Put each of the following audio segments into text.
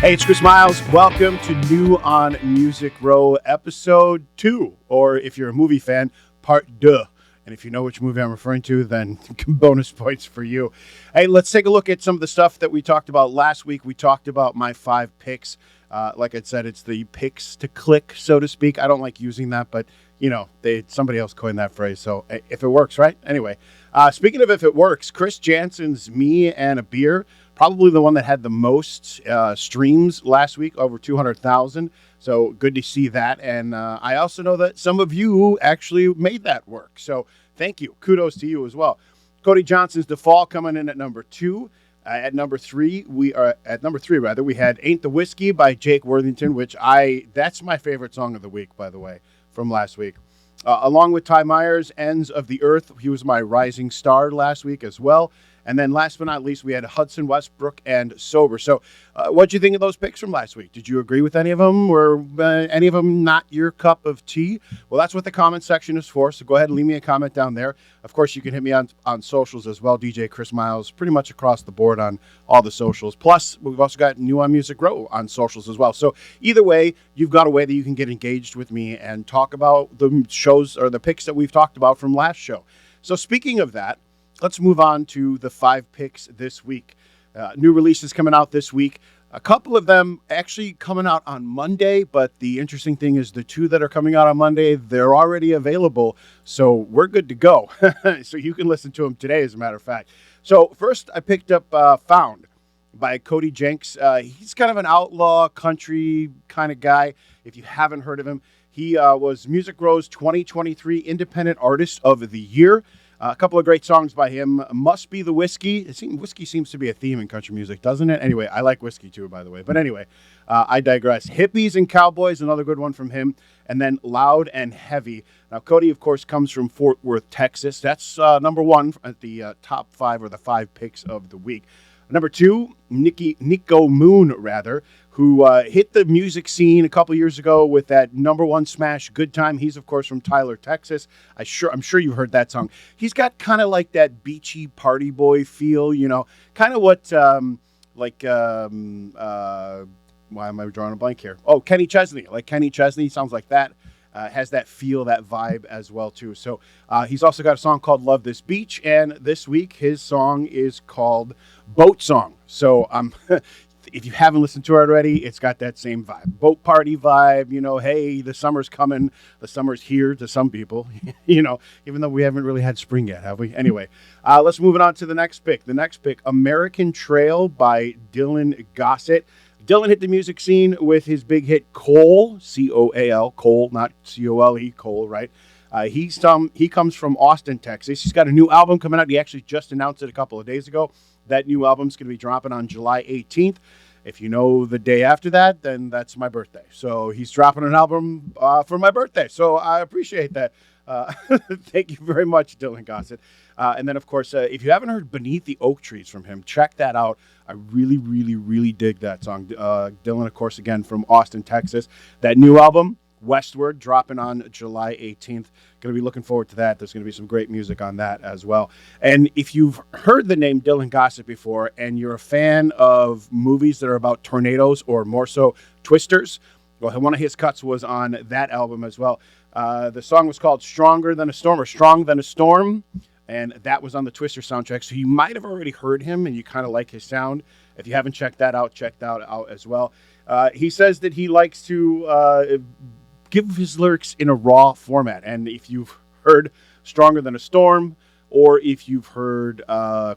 Hey, it's Chris Miles. Welcome to New on Music Row, episode 2, or if you're a movie fan, part 2. And if you know which movie I'm referring to, then bonus points for you. Hey, let's take a look at some of the stuff that we talked about last week. We talked about my 5 picks. Like I said, it's the picks to click, so to speak. I don't like using that, but you know, somebody else coined that phrase, so if it works, right? Anyway, speaking of if it works, Chris Jansen's Me and a Beer, probably the one that had the most streams last week, over 200,000. So good to see that. And I also know that some of you actually made that work. So thank you. Kudos to you as well. Cody Johnson's The Fall coming in at number 2. At number 3, we had Ain't the Whiskey by Jake Worthington, that's my favorite song of the week, by the way, from last week. Along with Ty Myers, Ends of the Earth. He was my rising star last week as well. And then last but not least, we had Hudson Westbrook and Sober. So what'd you think of those picks from last week? Did you agree with any of them? Were any of them not your cup of tea? Well, that's what the comment section is for. So go ahead and leave me a comment down there. Of course, you can hit me on socials as well. DJ Chris Miles, pretty much across the board on all the socials. Plus, we've also got New on Music Row on socials as well. So either way, you've got a way that you can get engaged with me and talk about the shows or the picks that we've talked about from last show. So speaking of that, let's move on to the 5 picks this week. New releases coming out this week. A couple of them actually coming out on Monday, but the interesting thing is the 2 that are coming out on Monday, they're already available, so we're good to go. So you can listen to them today, as a matter of fact. So first, I picked up Found by Cody Jinks. He's kind of an outlaw country kind of guy, if you haven't heard of him. He was Music Row's 2023 Independent Artist of the Year. A couple of great songs by him. Must Be the Whiskey. Whiskey seems to be a theme in country music, doesn't it? Anyway, I like whiskey too, by the way. But anyway, I digress. Hippies and Cowboys, another good one from him. And then Loud and Heavy. Now, Cody, of course, comes from Fort Worth, Texas. That's number 1 at the top 5 or the 5 picks of the week. Number 2, Nikko Moon, who hit the music scene a couple years ago with that number 1 smash, Good Time. He's, of course, from Tyler, Texas. I'm sure you've heard that song. He's got kind of like that beachy party boy feel, you know, kind of what, why am I drawing a blank here? Oh, Kenny Chesney. Like Kenny Chesney, sounds like that. Has that feel, that vibe as well, too. So he's also got a song called Love This Beach, and this week his song is called Boat Song. So if you haven't listened to it already, it's got that same vibe. Boat party vibe, you know, hey, the summer's coming. The summer's here to some people, you know, even though we haven't really had spring yet, have we? Anyway, let's move it on to the next pick. The next pick, American Trail by Dylan Gossett. Dylan hit the music scene with his big hit Cole, C-O-A-L, Cole, not C-O-L-E, Cole, right? He comes from Austin, Texas. He's got a new album coming out. He actually just announced it a couple of days ago. That new album's going to be dropping on July 18th. If you know the day after that, then that's my birthday. So he's dropping an album for my birthday. So I appreciate that. Thank you very much, Dylan Gossett. And then, of course, if you haven't heard Beneath the Oak Trees from him, check that out. I really, really, really dig that song. Dylan, of course, again, from Austin, Texas. That new album, Westward, dropping on July 18th. Going to be looking forward to that. There's going to be some great music on that as well. And if you've heard the name Dylan Gossett before and you're a fan of movies that are about tornadoes or more so twisters, well, one of his cuts was on that album as well. The song was called Stronger Than a Storm or Strong Than a Storm. And that was on the Twister soundtrack. So you might have already heard him and you kind of like his sound. If you haven't checked that out, check that out as well. He says that he likes to give his lyrics in a raw format. And if you've heard Stronger Than a Storm, or if you've heard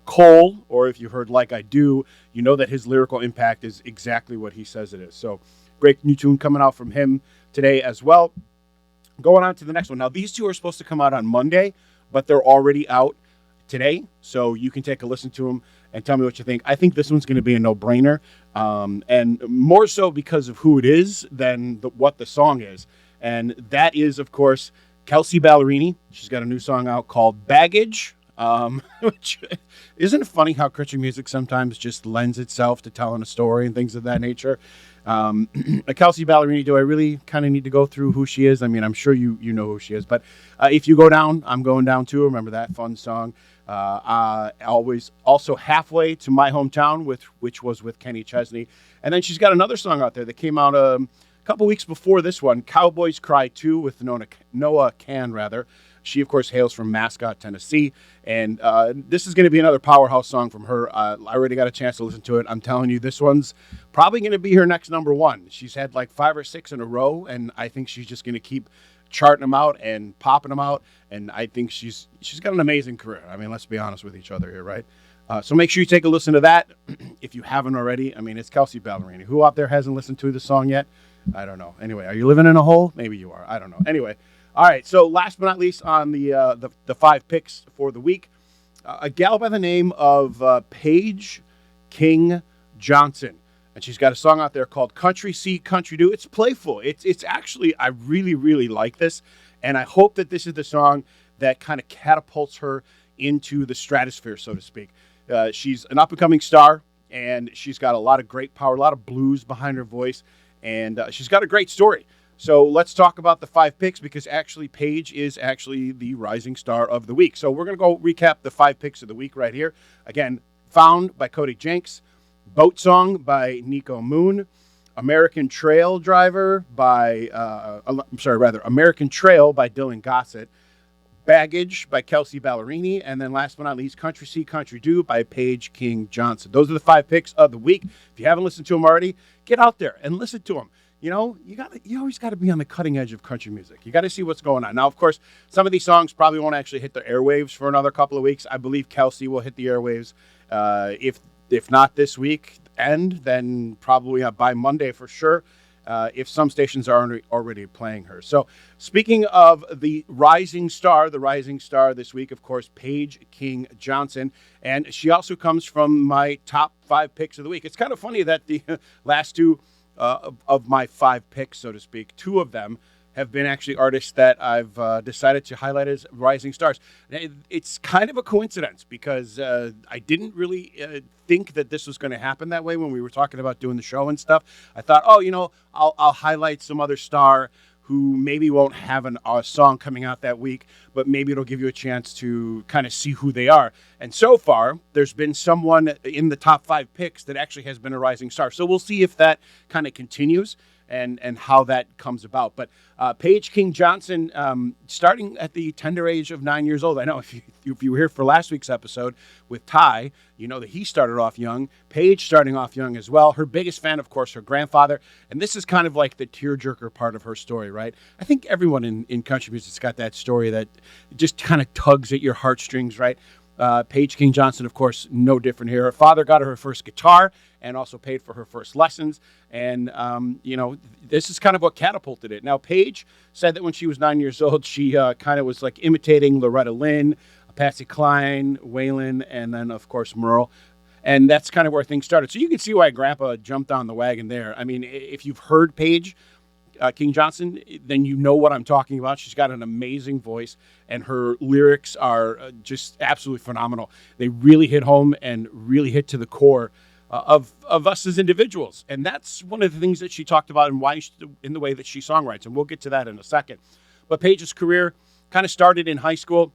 Cole, or if you've heard Like I Do, you know that his lyrical impact is exactly what he says it is. So great new tune coming out from him today as well. Going on to the next one. Now, these 2 are supposed to come out on Monday, but they're already out today, so you can take a listen to them and tell me what you think. I think this one's going to be a no-brainer, and more so because of who it is than what the song is. And that is, of course, Kelsea Ballerini. She's got a new song out called Baggage, which isn't it funny how country music sometimes just lends itself to telling a story and things of that nature. Kelsea Ballerini, do I really kind of need to go through who she is? I mean, I'm sure you know who she is, but if you go down, I'm going down too. Remember that fun song? Always also Halfway to My Hometown, which was with Kenny Chesney. And then she's got another song out there that came out a couple weeks before this one, Cowboys Cry 2 with Noah Can, rather. She, of course, hails from Mascot, Tennessee, and this is going to be another powerhouse song from her. I already got a chance to listen to it. I'm telling you, this one's probably going to be her next number one. She's had like 5 or 6 in a row, and I think she's just going to keep charting them out and popping them out, and I think she's got an amazing career. I mean, let's be honest with each other here, right? So make sure you take a listen to that if you haven't already. I mean, it's Kelsea Ballerini. Who out there hasn't listened to the song yet? I don't know. Anyway, are you living in a hole? Maybe you are. I don't know. Anyway. All right, so last but not least on the 5 picks for the week, a gal by the name of Paige King Johnson, and she's got a song out there called Country See, Country Do. It's playful. It's actually, I really, really like this, and I hope that this is the song that kind of catapults her into the stratosphere, so to speak. She's an up-and-coming star, and she's got a lot of great power, a lot of blues behind her voice, and she's got a great story. So let's talk about the 5 picks, because actually Paige is actually the rising star of the week. So we're going to go recap the 5 picks of the week right here. Again, Found by Cody Jinks, Boat Song by Nikko Moon, American Trail by Dylan Gossett, Baggage by Kelsea Ballerini, and then last but not least, Country See, Country Do by Paige King Johnson. Those are the 5 picks of the week. If you haven't listened to them already, get out there and listen to them. You know, you always got to be on the cutting edge of country music. You got to see what's going on. Now, of course, some of these songs probably won't actually hit the airwaves for another couple of weeks. I believe Kelsea will hit the airwaves. If not this week, then probably by Monday for sure. If some stations are already playing her. So, speaking of the rising star this week, of course, Paige King Johnson, and she also comes from my top 5 picks of the week. It's kind of funny that the last 2 of my 5 picks, so to speak, 2 of them have been actually artists that I've decided to highlight as rising stars. It's kind of a coincidence, because I didn't really think that this was going to happen that way when we were talking about doing the show and stuff. I thought, I'll highlight some other star who maybe won't have a song coming out that week, but maybe it'll give you a chance to kind of see who they are. And so far, there's been someone in the top 5 picks that actually has been a rising star. So we'll see if that kind of continues and how that comes about. But Paige King Johnson, starting at the tender age of 9 years old. I know if you were here for last week's episode with Ty, you know that he started off young. Paige starting off young as well. Her biggest fan, of course, her grandfather. And this is kind of like the tearjerker part of her story, right? I think everyone in country music's got that story that just kind of tugs at your heartstrings, right? Paige King Johnson, of course, no different here. Her father got her first guitar and also paid for her first lessons. And, this is kind of what catapulted it. Now, Paige said that when she was 9 years old, she kind of was like imitating Loretta Lynn, Patsy Cline, Waylon, and then, of course, Merle. And that's kind of where things started. So you can see why Grandpa jumped on the wagon there. I mean, if you've heard Paige King Johnson, then you know what I'm talking about. She's got an amazing voice, and her lyrics are just absolutely phenomenal. They really hit home and really hit to the core of us as individuals. And that's one of the things that she talked about and why in the way that she songwrites. And we'll get to that in a second. But Paige's career kind of started in high school.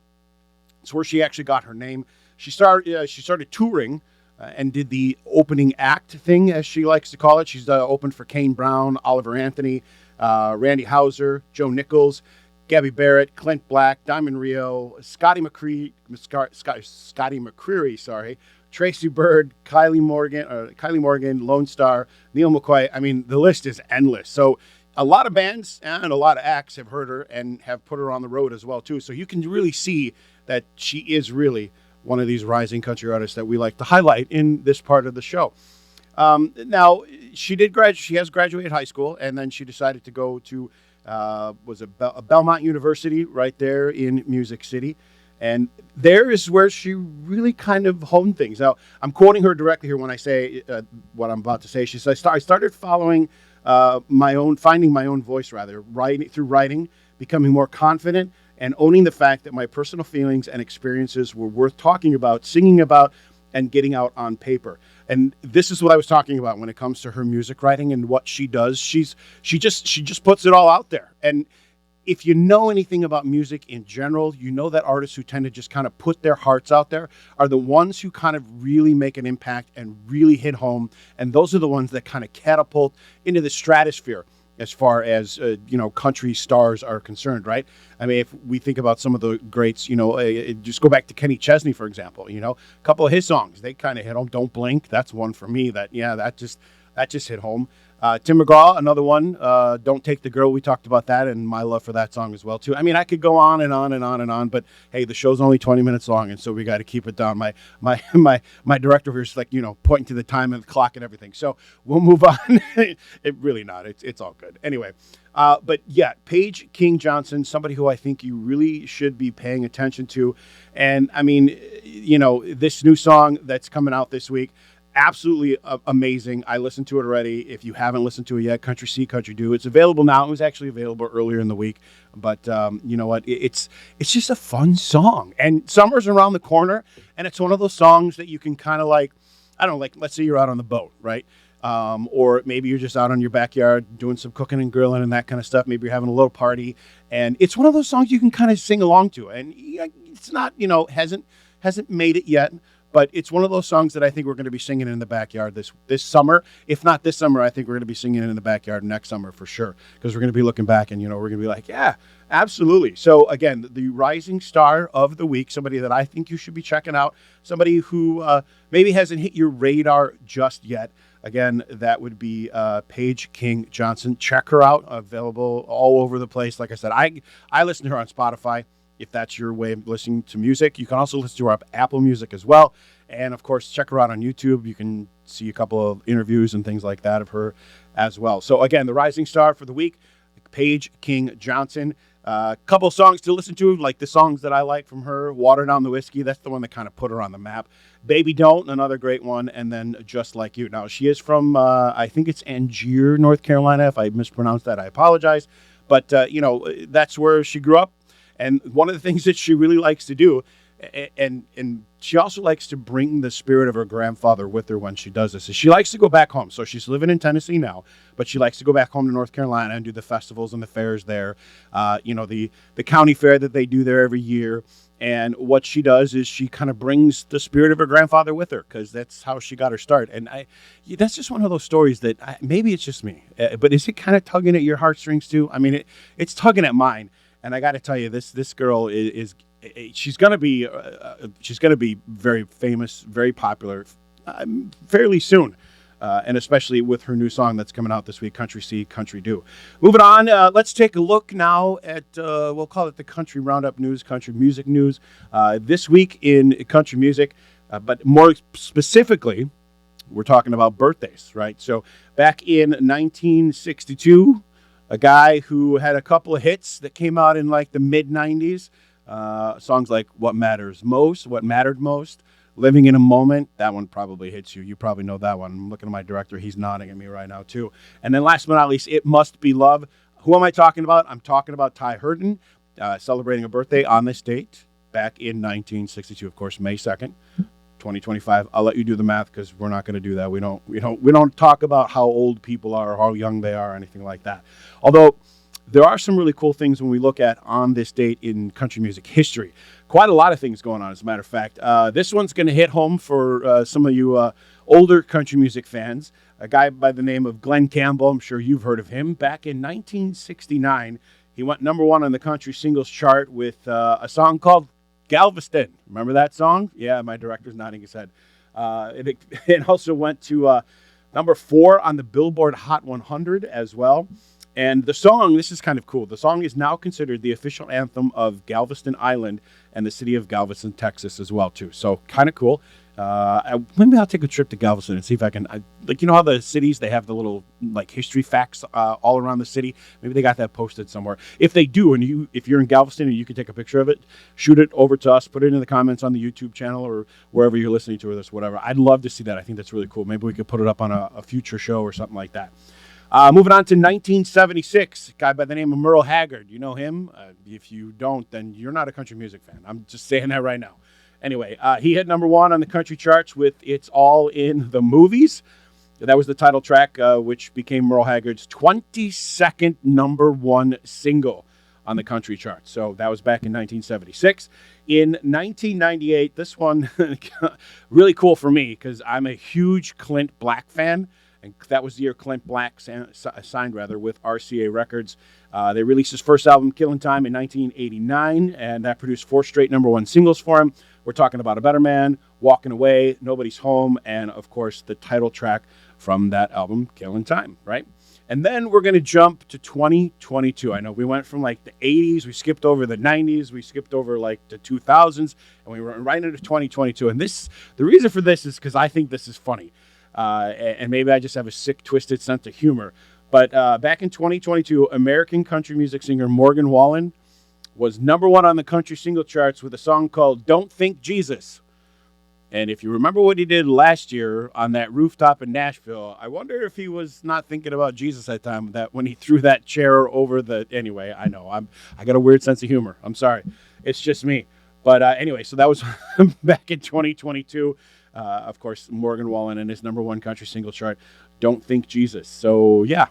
It's where she actually got her name. She started touring and did the opening act thing, as she likes to call it. She's opened for Kane Brown, Oliver Anthony, Randy Houser, Joe Nichols, Gabby Barrett, Clint Black, Diamond Rio, Scotty McCreery, Tracy Bird, Kylie Morgan, Lone Star, Neil McCoy. I mean, the list is endless. So a lot of bands and a lot of acts have heard her and have put her on the road as well, too. So you can really see that she is really one of these rising country artists that we like to highlight in this part of the show. Now, she has graduated high school, and then she decided to go to Belmont University right there in Music City. And there is where she really kind of honed things. Now, I'm quoting her directly here when I say what I'm about to say. She says, I started finding my own voice, through writing, becoming more confident, and owning the fact that my personal feelings and experiences were worth talking about, singing about, and getting out on paper. And this is what I was talking about when it comes to her music writing and what she does. She just puts it all out there. And if you know anything about music in general, you know that artists who tend to just kind of put their hearts out there are the ones who kind of really make an impact and really hit home. And those are the ones that kind of catapult into the stratosphere as far as, country stars are concerned, right? I mean, if we think about some of the greats, just go back to Kenny Chesney, for example, a couple of his songs, they kind of hit home. Don't Blink, that's one for me that just hit home. Tim McGraw, another one. Don't Take the Girl. We talked about that and my love for that song as well too. I mean, I could go on and on and on and on, but hey, the show's only 20 minutes long, and so we got to keep it down. My director here is like pointing to the time and the clock and everything. So we'll move on. It really not. It's all good. Anyway, but yeah, Paige King Johnson, somebody who I think you really should be paying attention to, and I mean, this new song that's coming out this week. Absolutely amazing. I listened to it already. If you haven't listened to it yet, Country See, Country Do. It's available now. It was actually available earlier in the week. But you know what? It's just a fun song. And summer's around the corner, and it's one of those songs that you can kind of like, I don't know, like let's say you're out on the boat, right? Or maybe you're just out on your backyard doing some cooking and grilling and that kind of stuff. Maybe you're having a little party. And it's one of those songs you can kind of sing along to. And it's not, hasn't made it yet. But it's one of those songs that I think we're going to be singing in the backyard this summer. If not this summer, I think we're going to be singing it in the backyard next summer for sure. Because we're going to be looking back and, we're going to be like, yeah, absolutely. So, again, the rising star of the week, somebody that I think you should be checking out, somebody who maybe hasn't hit your radar just yet. Again, that would be Paige King Johnson. Check her out. Available all over the place. Like I said, I listen to her on Spotify. If that's your way of listening to music. You can also listen to her on Apple Music as well. And, of course, check her out on YouTube. You can see a couple of interviews and things like that of her as well. So, again, the rising star for the week, Paige King Johnson. A couple of songs to listen to, like the songs that I like from her. Water Down the Whiskey, that's the one that kind of put her on the map. Baby Don't, another great one. And then Just Like You. Now, she is from, I think it's Angier, North Carolina. If I mispronounced that, I apologize. But, that's where she grew up. And one of the things that she really likes to do, and she also likes to bring the spirit of her grandfather with her when she does this, is she likes to go back home. So she's living in Tennessee now, but she likes to go back home to North Carolina and do the festivals and the fairs there, the county fair that they do there every year. And what she does is she kind of brings the spirit of her grandfather with her because that's how she got her start. And that's just one of those stories that maybe it's just me, but is it kind of tugging at your heartstrings too? I mean, it's tugging at mine. And I got to tell you, this girl is she's going to be very famous, very popular, fairly soon, and especially with her new song that's coming out this week, Country See, Country Do. Moving on, let's take a look now at we'll call it the Country Roundup News, country music news. This week in country music, but more specifically, we're talking about birthdays, right? So back in 1962. A guy who had a couple of hits that came out in like the mid-90s. Songs like What Mattered Most, Living in a Moment. That one probably hits you. You probably know that one. I'm looking at my director. He's nodding at me right now, too. And then last but not least, It Must Be Love. Who am I talking about? I'm talking about Ty Herndon, celebrating a birthday on this date back in 1962, of course, May 2nd. 2025. I'll let you do the math because we're not going to do that. We don't talk about how old people are or how young they are or anything like that. Although there are some really cool things when we look at on this date in country music history. Quite a lot of things going on, as a matter of fact. This one's going to hit home for some of you older country music fans. A guy by the name of Glenn Campbell. I'm sure you've heard of him. Back in 1969, he went number one on the country singles chart with a song called Galveston. Remember that song? Yeah, my director's nodding his head. It also went to number 4 on the Billboard Hot 100 as well. And the song, this is kind of cool. The song is now considered the official anthem of Galveston Island and the city of Galveston, Texas as well, too. So kind of cool. Maybe I'll take a trip to Galveston and see if I can, how the cities, they have the little history facts all around the city. Maybe they got that posted somewhere. If they do, and if you're in Galveston and you can take a picture of it, shoot it over to us, put it in the comments on the YouTube channel or wherever you're listening to this, whatever. I'd love to see that. I think that's really cool. Maybe we could put it up on a future show or something like that. Moving on to 1976, a guy by the name of Merle Haggard. You know him? If you don't, then you're not a country music fan. I'm just saying that right now. Anyway, he hit number one on the country charts with It's All in the Movies. That was the title track, which became Merle Haggard's 22nd number one single on the country chart. So that was back in 1976. In 1998, this one, really cool for me because I'm a huge Clint Black fan. And that was the year Clint Black signed with RCA Records. They released his first album, Killin' Time, in 1989, and that produced 4 straight number one singles for him. We're talking about A Better Man, Walking Away, Nobody's Home, and, of course, the title track from that album, Killin' Time, right? And then we're going to jump to 2022. I know we went from like the 80s, we skipped over the 90s, we skipped over like the 2000s, and we went right into 2022. And the reason for this is because I think this is funny. And maybe I just have a sick, twisted sense of humor. But back in 2022, American country music singer Morgan Wallen was number one on the country single charts with a song called Don't Think Jesus. And if you remember what he did last year on that rooftop in Nashville, I wonder if he was not thinking about Jesus that time, that when he threw that chair over the... Anyway, I know, I got a weird sense of humor. I'm sorry. It's just me. But anyway, so that was back in 2022. Of course, Morgan Wallen and his number one country single chart, Don't Think Jesus. So, yeah,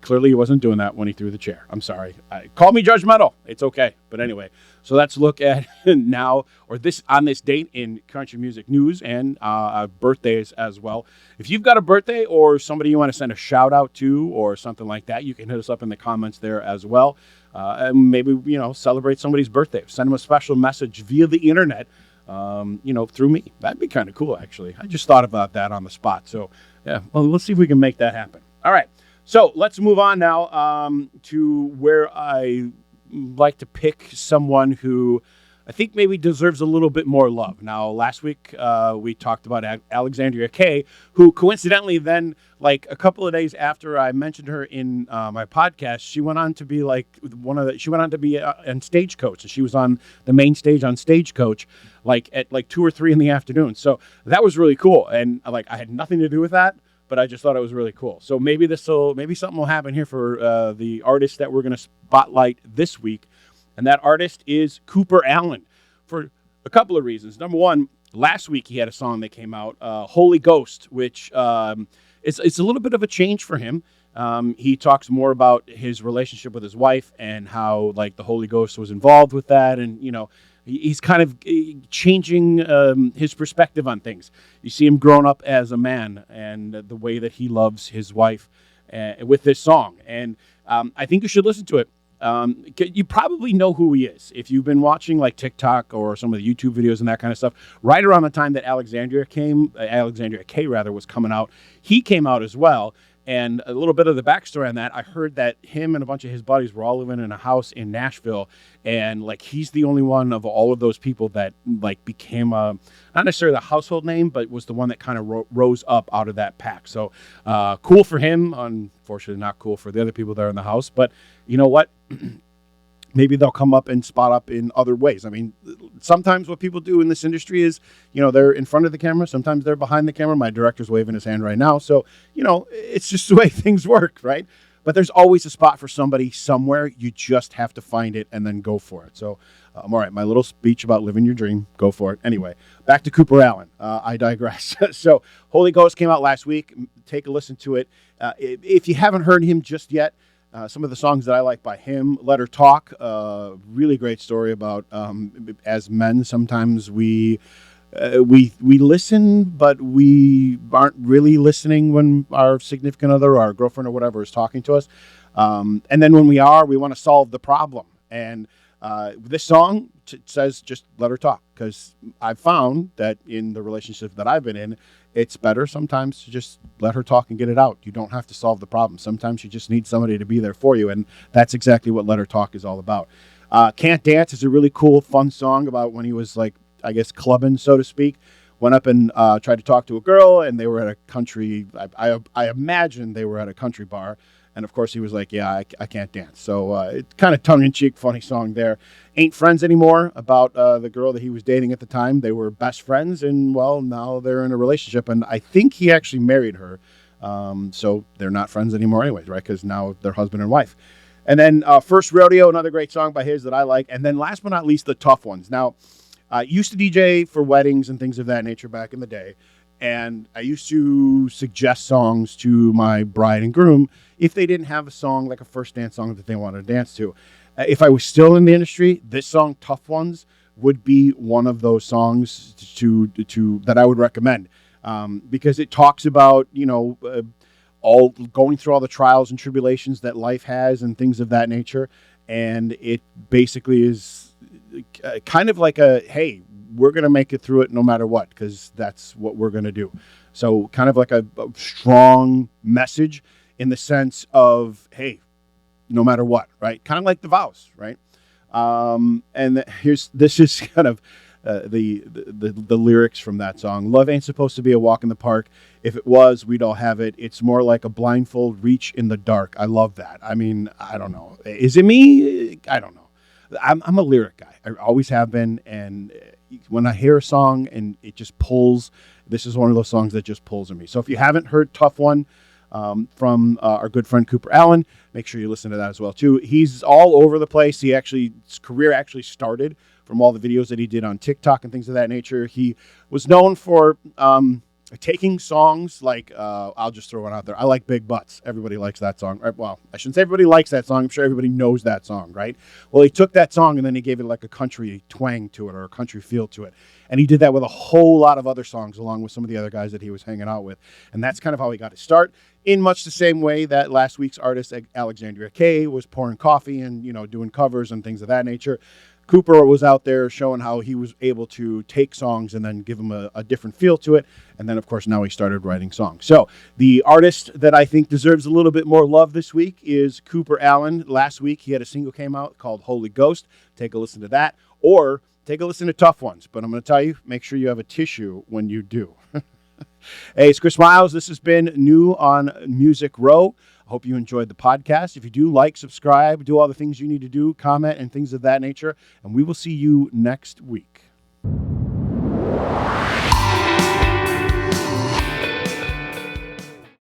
clearly he wasn't doing that when he threw the chair. I'm sorry. Call me judgmental. It's okay. But anyway, so let's look at now, or on this date in country music news and birthdays as well. If you've got a birthday or somebody you want to send a shout out to or something like that, you can hit us up in the comments there as well. And maybe, celebrate somebody's birthday. Send them a special message via the internet. Through me. That'd be kind of cool, actually. I just thought about that on the spot. So, yeah, well, let's see if we can make that happen. All right. So let's move on now to where I like to pick someone who I think maybe deserves a little bit more love. Now, last week we talked about Alexandria Kay, who coincidentally then, like a couple of days after I mentioned her in my podcast, she went on to be on Stagecoach, and she was on the main stage on Stagecoach, like at 2 or 3 in the afternoon. So that was really cool, and I had nothing to do with that, but I just thought it was really cool. So maybe something will happen here for the artist that we're going to spotlight this week. And that artist is Cooper Allen for a couple of reasons. Number one, last week he had a song that came out, Holy Ghost, which it's a little bit of a change for him. He talks more about his relationship with his wife and how the Holy Ghost was involved with that. And, he's kind of changing his perspective on things. You see him growing up as a man and the way that he loves his wife with this song. And I think you should listen to it. You probably know who he is if you've been watching TikTok or some of the YouTube videos and that kind of stuff. Right around the time that Alexandria Kay was coming out, he came out as well. And a little bit of the backstory on that, I heard that him and a bunch of his buddies were all living in a house in Nashville, and he's the only one of all of those people that became not necessarily the household name, but was the one that kind of rose up out of that pack. So cool for him. Unfortunately, not cool for the other people there in the house. But you know what? Maybe they'll come up and spot up in other ways. I mean, sometimes what people do in this industry is, they're in front of the camera. Sometimes they're behind the camera. My director's waving his hand right now. So, it's just the way things work, right? But there's always a spot for somebody somewhere. You just have to find it and then go for it. So, all right, my little speech about living your dream, go for it. Anyway, back to Cooper Allen. I digress. So, Holy Ghost came out last week. Take a listen to it. If you haven't heard him just yet, some of the songs that I like by him, Let Her Talk, really great story about as men, sometimes we listen, but we aren't really listening when our significant other or our girlfriend or whatever is talking to us. And then when we want to solve the problem. And this song says just let her talk, because I've found that in the relationships that I've been in, it's better sometimes to just let her talk and get it out. You don't have to solve the problem. Sometimes you just need somebody to be there for you, and that's exactly what Let Her Talk is all about. Can't Dance is a really cool, fun song about when he was, clubbing, so to speak. Went up and tried to talk to a girl, and they were at a country, I imagine they were at a country bar. And, of course, he was like, yeah, I can't dance. So it's kind of tongue-in-cheek, funny song there. Ain't Friends Anymore, about the girl that he was dating at the time. They were best friends, and, well, now they're in a relationship. And I think he actually married her. So they're not friends anymore anyways, right? Because now they're husband and wife. And then First Rodeo, another great song by his that I like. And then last but not least, The Tough Ones. Now, Used to DJ for weddings and things of that nature back in the day. And I used to suggest songs to my bride and groom if they didn't have a song, like a first dance song that they wanted to dance to. If I was still in the industry, this song, Tough Ones, would be one of those songs to that I would recommend, because it talks about, all going through all the trials and tribulations that life has and things of that nature. And it basically is kind of like a, hey, we're going to make it through it no matter what, because that's what we're going to do. So kind of like a strong message in the sense of, hey, no matter what, right? Kind of like the vows, right? And this is kind of the lyrics from that song. Love ain't supposed to be a walk in the park. If it was, we'd all have it. It's more like a blindfold reach in the dark. I love that. I mean, I don't know. Is it me? I don't know. I'm a lyric guy. I always have been. And when I hear a song and it just pulls, this is one of those songs that just pulls at me. So if you haven't heard Tough One from our good friend Cooper Allen, make sure you listen to that as well too. He's all over the place. His career actually started from all the videos that he did on TikTok and things of that nature. He was known for taking songs like, I'll just throw one out there. I Like Big Butts. Everybody likes that song. Right? Well, I shouldn't say everybody likes that song. I'm sure everybody knows that song, right? Well, he took that song and then he gave it like a country twang to it, or a country feel to it. And he did that with a whole lot of other songs along with some of the other guys that he was hanging out with. And that's kind of how he got his start, in much the same way that last week's artist, Alexandria Kay, was pouring coffee and, doing covers and things of that nature. Cooper was out there showing how he was able to take songs and then give them a different feel to it. And then, of course, now he started writing songs. So the artist that I think deserves a little bit more love this week is Cooper Allen. Last week, he had a single came out called Holy Ghost. Take a listen to that. Or take a listen to Tough Ones. But I'm going to tell you, make sure you have a tissue when you do. Hey, it's Chris Miles. This has been New on Music Row. I hope you enjoyed the podcast. If you do, like, subscribe, do all the things you need to do, comment, and things of that nature. And we will see you next week.